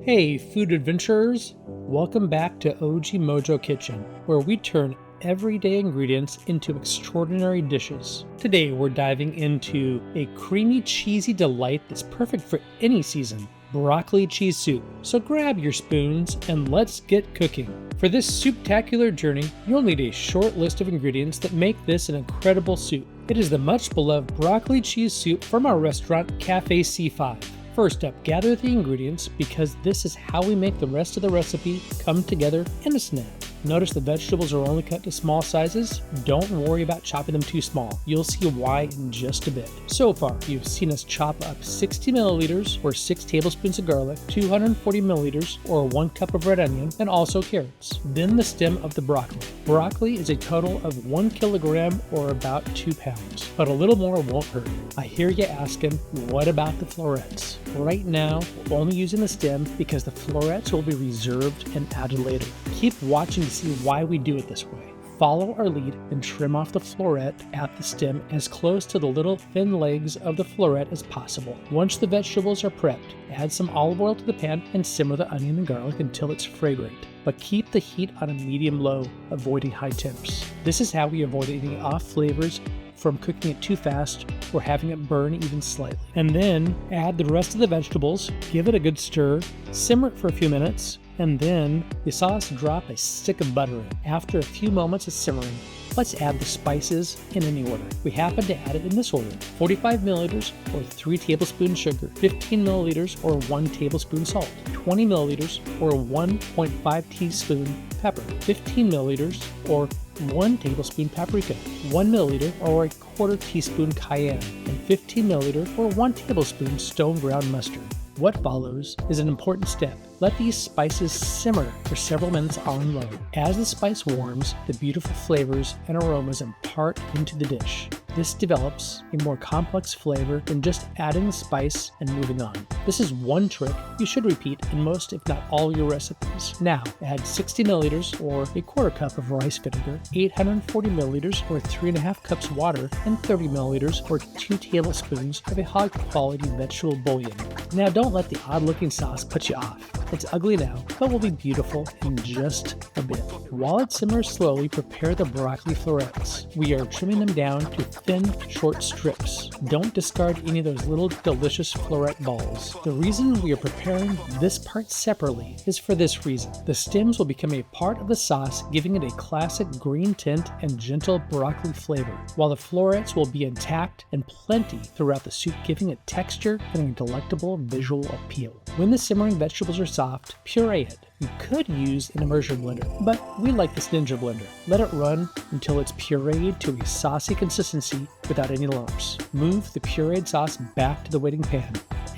Hey, food adventurers! Welcome back to OG Mojo Kitchen, where we turn everyday ingredients into extraordinary dishes. Today we're diving into a creamy, cheesy delight that's perfect for any season, broccoli cheese soup. So grab your spoons and let's get cooking. For this soup-tacular journey, you'll need a short list of ingredients that make this an incredible soup. It is the much beloved broccoli cheese soup from our restaurant, Cafe C5. First up, gather the ingredients because this is how we make the rest of the recipe come together in a snap. Notice the vegetables are only cut to small sizes. Don't worry about chopping them too small. You'll see why in just a bit. So far, you've seen us chop up 60 milliliters or 6 tablespoons of garlic, 240 milliliters or 1 cup of red onion, and also carrots. Then the stem of the broccoli. Broccoli is a total of 1 kilogram or about 2 pounds, but a little more won't hurt. I hear you asking, what about the florets? Right now, we're only using the stem because the florets will be reserved and added later. Keep watching to see why we do it this way. Follow our lead and trim off the floret at the stem as close to the little thin legs of the floret as possible. Once the vegetables are prepped, add some olive oil to the pan and simmer the onion and garlic until it's fragrant. But keep the heat on a medium-low, avoiding high temps. This is how we avoid any off flavors from cooking it too fast or having it burn even slightly. And then add the rest of the vegetables, give it a good stir, simmer it for a few minutes, and then the sauce drop a stick of butter in. After a few moments of simmering, let's add the spices in any order. We happen to add it in this order: 45 milliliters or 3 tablespoons sugar, 15 milliliters or 1 tablespoon salt, 20 milliliters or 1.5 teaspoon pepper, 15 milliliters or 1 tablespoon paprika, 1 milliliter or a quarter teaspoon cayenne, and 15 milliliter or 1 tablespoon stone ground mustard. What follows is an important step. Let these spices simmer for several minutes on low. As the spice warms, the beautiful flavors and aromas impart into the dish. This develops a more complex flavor than just adding the spice and moving on. This is one trick you should repeat in most, if not all, your recipes. Now, add 60 milliliters or a quarter cup of rice vinegar, 840 milliliters or 3.5 cups water, and 30 milliliters or 2 tablespoons of a high-quality vegetable bouillon. Now, don't let the odd-looking sauce put you off. It's ugly now, but will be beautiful in just a bit. While it simmers slowly, prepare the broccoli florets. We are trimming them down to thin, short strips. Don't discard any of those little delicious floret balls. The reason we are preparing this part separately is for this reason. The stems will become a part of the sauce, giving it a classic green tint and gentle broccoli flavor, while the florets will be intact and plenty throughout the soup, giving it texture and a delectable visual appeal. When the simmering vegetables are soft, puree it. You could use an immersion blender, but we like this Ninja blender. Let it run until it's pureed to a saucy consistency without any lumps. Move the pureed sauce back to the waiting pan.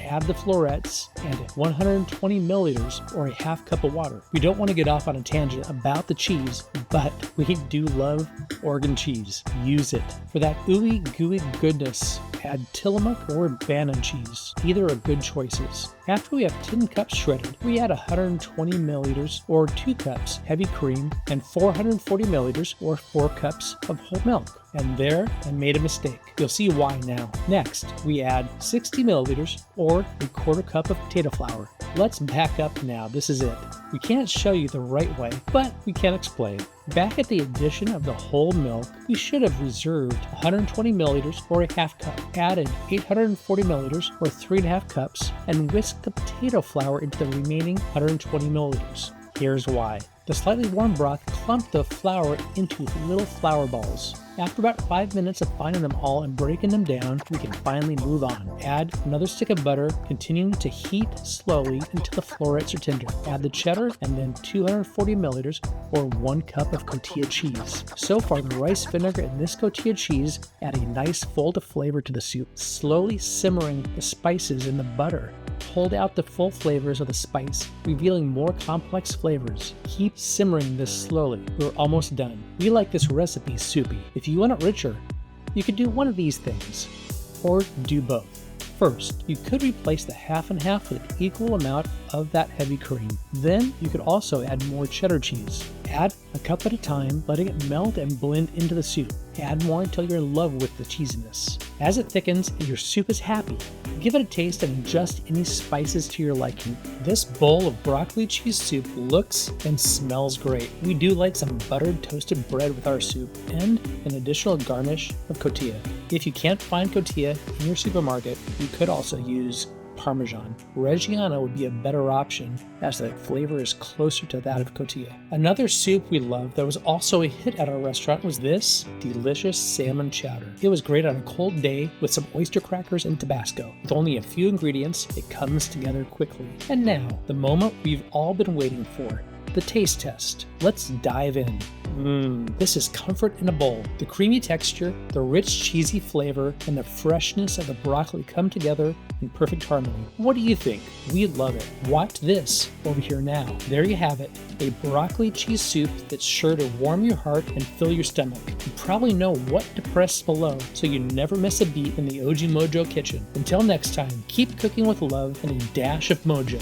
Add the florets and 120 milliliters or a half cup of water. We don't want to get off on a tangent about the cheese, but we do love Oregon cheese. Use it. For that ooey gooey goodness, add Tillamook or Bannon cheese. Either are good choices. After we have 10 cups shredded, we add 120 milliliters or 2 cups heavy cream and 440 milliliters or 4 cups of whole milk. And there, I made a mistake. You'll see why now. Next, we add 60 milliliters or a quarter cup of potato flour. Let's back up now. This is it. We can't show you the right way, but we can explain. Back at the addition of the whole milk, we should have reserved 120 milliliters or a half cup, added 840 milliliters or 3.5 cups, and whisked the potato flour into the remaining 120 milliliters. Here's why. The slightly warm broth clumped the flour into little flour balls. After about 5 minutes of finding them all and breaking them down, we can finally move on. Add another stick of butter, continuing to heat slowly until the florets are tender. Add the cheddar and then 240 milliliters or 1 cup of cotija cheese. So far, the rice vinegar and this cotija cheese add a nice fold of flavor to the soup. Slowly simmering the spices in the butter pulled out the full flavors of the spice, revealing more complex flavors. Keep simmering this slowly. We're almost done. We like this recipe soupy. If you want it richer, you could do one of these things, or do both. First, you could replace the half and half with an equal amount of that heavy cream. Then you could also add more cheddar cheese. Add a cup at a time, letting it melt and blend into the soup. Add more until you're in love with the cheesiness. As it thickens and your soup is happy, Give it a taste and adjust any spices to your liking. This bowl of broccoli cheese soup looks and smells great. We do like some buttered toasted bread with our soup and an additional garnish of cotija. If you can't find cotija in your supermarket, you could also use Parmesan. Reggiano would be a better option as the flavor is closer to that of cotija. Another soup we love that was also a hit at our restaurant was this delicious salmon chowder. It was great on a cold day with some oyster crackers and Tabasco. With only a few ingredients, it comes together quickly. And now, the moment we've all been waiting for, the taste test. Let's dive in. This is comfort in a bowl. The creamy texture, the rich cheesy flavor, and the freshness of the broccoli come together in perfect harmony. What do you think? We love it. Watch this over here now. There you have it, a broccoli cheese soup that's sure to warm your heart and fill your stomach. You probably know what to press below so you never miss a beat in the OG Mojo kitchen. Until next time, keep cooking with love and a dash of mojo.